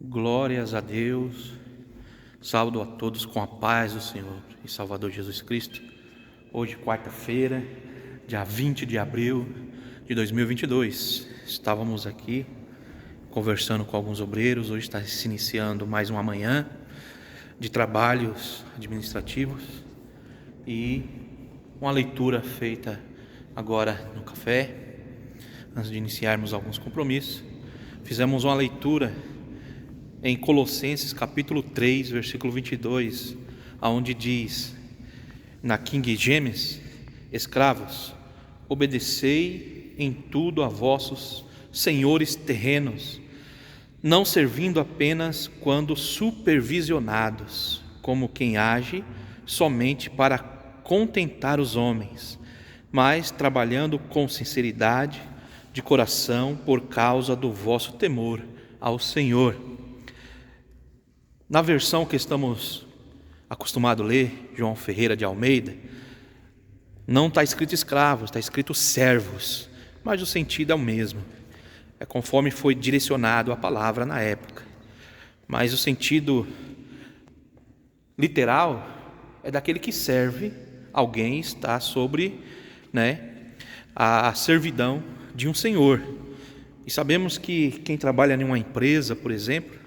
Glórias a Deus, saúdo a todos com a paz do Senhor e Salvador Jesus Cristo. Hoje, quarta-feira, dia 20 de abril de 2022, estávamos aqui conversando com alguns obreiros. Hoje está se iniciando mais uma manhã de trabalhos administrativos e uma leitura feita agora no café, antes de iniciarmos alguns compromissos. Fizemos uma leitura em Colossenses capítulo 3, versículo 22, onde diz, na King James: escravos, obedecei em tudo a vossos senhores terrenos, não servindo apenas quando supervisionados, como quem age somente para contentar os homens, mas trabalhando com sinceridade de coração por causa do vosso temor ao Senhor. Na versão que estamos acostumados a ler, João Ferreira de Almeida, não está escrito escravos, está escrito servos, mas o sentido é o mesmo. É conforme foi direcionado a palavra na época. Mas o sentido literal é daquele que serve alguém, está sobre, a servidão de um senhor. E sabemos que quem trabalha em uma empresa, por exemplo,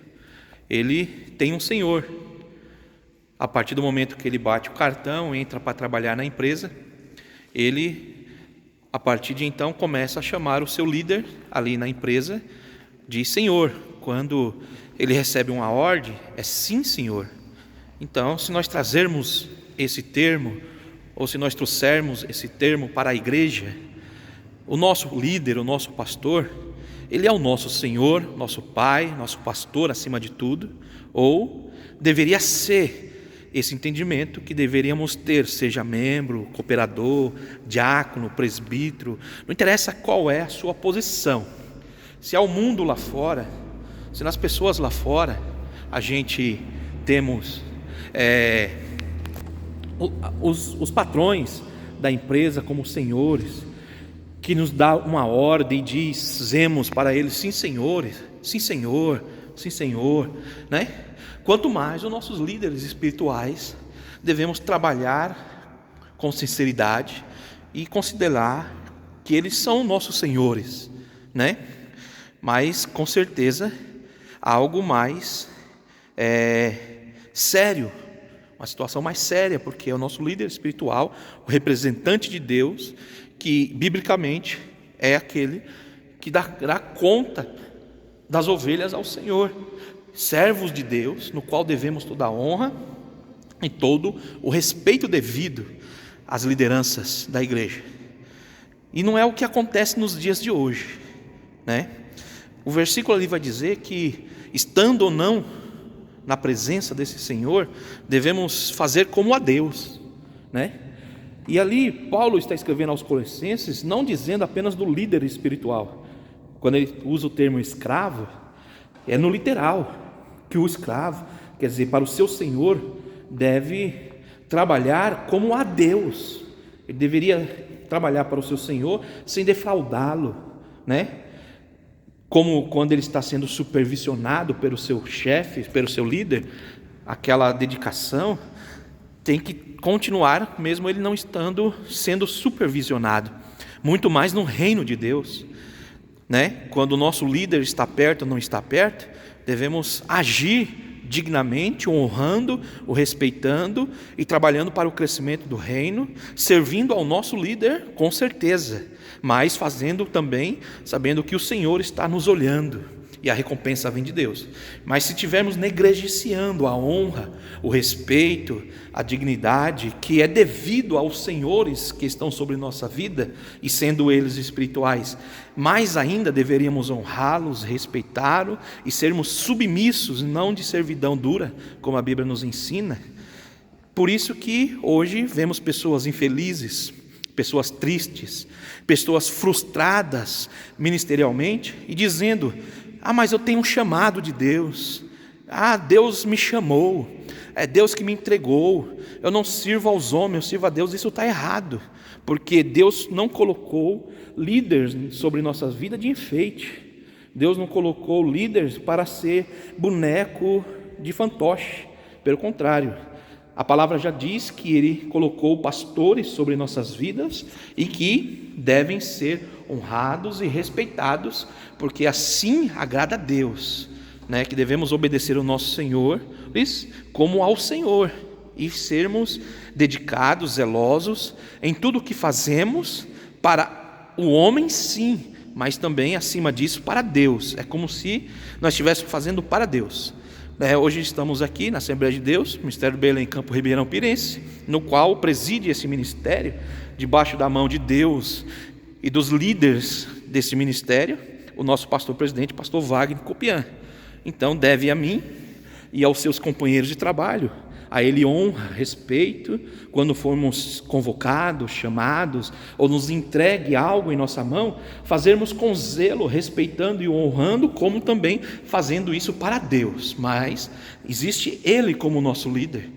ele tem um senhor. A partir do momento que ele bate o cartão, entra para trabalhar na empresa, ele, a partir de então, começa a chamar o seu líder ali na empresa de senhor. Quando ele recebe uma ordem, é sim, senhor. Então, se nós trazermos esse termo, ou se nós trouxermos esse termo para a igreja, o nosso líder, o nosso pastor, ele é o nosso Senhor, nosso Pai, nosso pastor acima de tudo, ou deveria ser esse entendimento que deveríamos ter, seja membro, cooperador, diácono, presbítero, não interessa qual é a sua posição. Se é o mundo lá fora, se nas pessoas lá fora, a gente temos os patrões da empresa como senhores, que nos dá uma ordem e dizemos para eles: sim, senhores, sim, senhor, sim, senhor, Quanto mais os nossos líderes espirituais devemos trabalhar com sinceridade e considerar que eles são nossos senhores, Mas com certeza algo mais sério, uma situação mais séria, porque é o nosso líder espiritual, o representante de Deus, que biblicamente é aquele que dará conta das ovelhas ao Senhor, servos de Deus, no qual devemos toda a honra e todo o respeito devido às lideranças da igreja. E não é o que acontece nos dias de hoje, O versículo ali vai dizer que, estando ou não na presença desse Senhor, devemos fazer como a Deus, E ali Paulo está escrevendo aos Colossenses, não dizendo apenas do líder espiritual. Quando ele usa o termo escravo, é no literal, que o escravo, quer dizer, para o seu senhor, deve trabalhar como a Deus. Ele deveria trabalhar para o seu senhor sem defraudá-lo, Como quando ele está sendo supervisionado pelo seu chefe, pelo seu líder, aquela dedicação tem que continuar, mesmo ele não estando sendo supervisionado. Muito mais no reino de Deus, Quando o nosso líder está perto ou não está perto, devemos agir dignamente, honrando, o respeitando e trabalhando para o crescimento do reino, servindo ao nosso líder com certeza, mas fazendo também, sabendo que o Senhor está nos olhando e a recompensa vem de Deus. Mas se estivermos negligenciando a honra, o respeito, a dignidade que é devido aos senhores que estão sobre nossa vida, e sendo eles espirituais, mais ainda deveríamos honrá-los, respeitá-los e sermos submissos, não de servidão dura, como a Bíblia nos ensina. Por isso que hoje vemos pessoas infelizes, pessoas tristes, pessoas frustradas ministerialmente e dizendo: mas eu tenho um chamado de Deus, Deus me chamou, é Deus que me entregou, eu não sirvo aos homens, eu sirvo a Deus. Isso está errado, porque Deus não colocou líderes sobre nossas vidas de enfeite. Deus não colocou líderes para ser boneco de fantoche. Pelo contrário, a palavra já diz que Ele colocou pastores sobre nossas vidas e que devem ser honrados e respeitados, porque assim agrada a Deus, né? Que devemos obedecer ao nosso Senhor como ao Senhor e sermos dedicados, zelosos em tudo o que fazemos para o homem, sim, mas também acima disso para Deus. É como se nós estivéssemos fazendo para Deus. Hoje estamos aqui na Assembleia de Deus, Ministério Belém Campo Ribeirão Pirense, no qual preside esse ministério, debaixo da mão de Deus e dos líderes desse ministério, o nosso pastor-presidente, pastor Wagner Copian. Então deve a mim e aos seus companheiros de trabalho, a ele honra, respeito, quando formos convocados, chamados, ou nos entregue algo em nossa mão, fazermos com zelo, respeitando e honrando, como também fazendo isso para Deus. Mas existe Ele como nosso líder,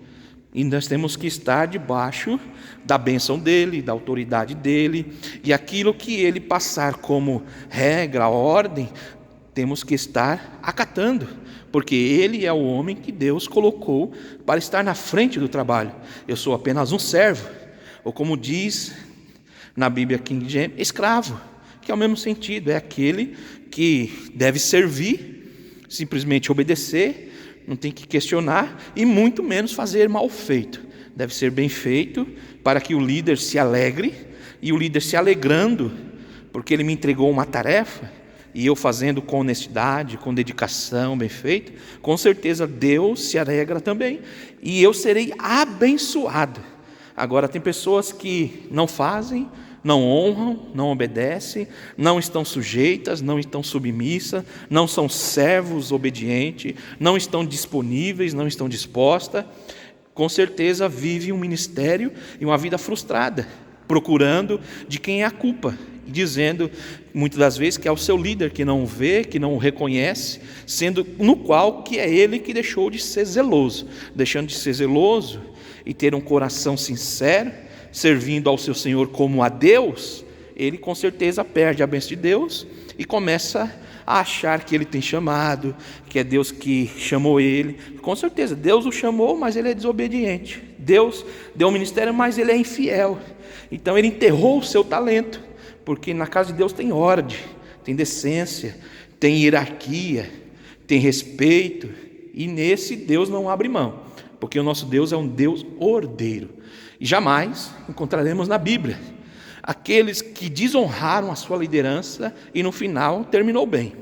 e nós temos que estar debaixo da bênção dEle, da autoridade dEle, e aquilo que Ele passar como regra, ordem, temos que estar acatando, porque Ele é o homem que Deus colocou para estar na frente do trabalho. Eu sou apenas um servo, ou como diz na Bíblia King James, escravo, que é o mesmo sentido, é aquele que deve servir, simplesmente obedecer, não tem que questionar e muito menos fazer mal feito. Deve ser bem feito para que o líder se alegre, e o líder se alegrando porque ele me entregou uma tarefa, e eu fazendo com honestidade, com dedicação, bem feito, com certeza Deus se alegra também, e eu serei abençoado. Agora tem pessoas que não fazem, não honram, não obedecem, não estão sujeitas, não estão submissas, não são servos obedientes, não estão disponíveis, não estão dispostas, com certeza vive um ministério e uma vida frustrada, procurando de quem é a culpa, dizendo muitas das vezes que é o seu líder que não o vê, que não o reconhece, sendo no qual que é ele que deixou de ser zeloso. Deixando de ser zeloso e ter um coração sincero, servindo ao seu Senhor como a Deus, ele com certeza perde a bênção de Deus e começa a achar que ele tem chamado, que é Deus que chamou ele. Com certeza, Deus o chamou, mas ele é desobediente. Deus deu um ministério, mas ele é infiel. Então ele enterrou o seu talento, porque na casa de Deus tem ordem, tem decência, tem hierarquia, tem respeito, e nesse Deus não abre mão, porque o nosso Deus é um Deus ordeiro, e jamais encontraremos na Bíblia aqueles que desonraram a sua liderança e no final terminou bem.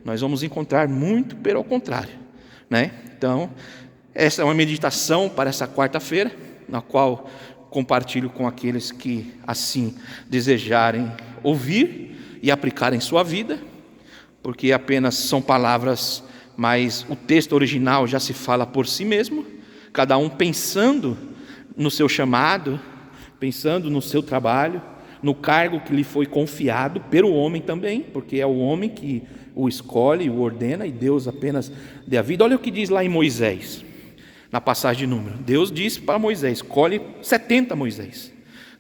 Nós vamos encontrar muito pelo contrário, né? Então, essa é uma meditação para essa quarta-feira, na qual compartilho com aqueles que assim desejarem ouvir e aplicar em sua vida, porque apenas são palavras, mas o texto original já se fala por si mesmo, cada um pensando no seu chamado, pensando no seu trabalho, no cargo que lhe foi confiado pelo homem também, porque é o homem que o escolhe, o ordena, e Deus apenas dê a vida. Olha o que diz lá em Moisés, na passagem de Número. Deus disse para Moisés: escolhe 70 Moisés.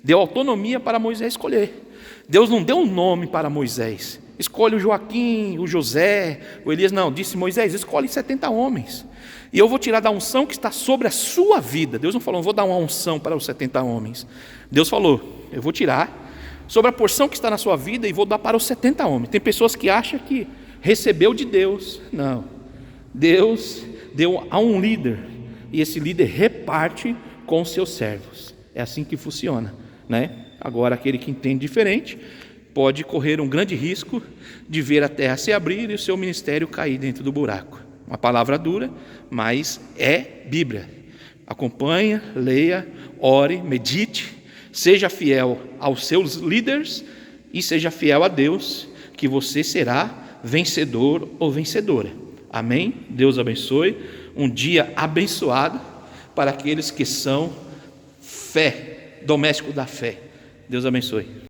Deu autonomia para Moisés escolher. Deus não deu um nome para Moisés: escolhe o Joaquim, o José, o Elias. Não, disse Moisés: escolhe 70 homens, e eu vou tirar da unção que está sobre a sua vida. Deus não falou: vou dar uma unção para os 70 homens. Deus falou: eu vou tirar sobre a porção que está na sua vida e vou dar para os 70 homens. Tem pessoas que acham que recebeu de Deus. Não, Deus deu a um líder, e esse líder reparte com os seus servos. É assim que funciona, né? Agora, aquele que entende diferente pode correr um grande risco de ver a terra se abrir e o seu ministério cair dentro do buraco. Uma palavra dura, mas é Bíblia. Acompanha, leia, ore, medite, seja fiel aos seus líderes e seja fiel a Deus, que você será vencedor ou vencedora. Amém? Deus abençoe. Um dia abençoado para aqueles que são fé, doméstico da fé. Deus abençoe.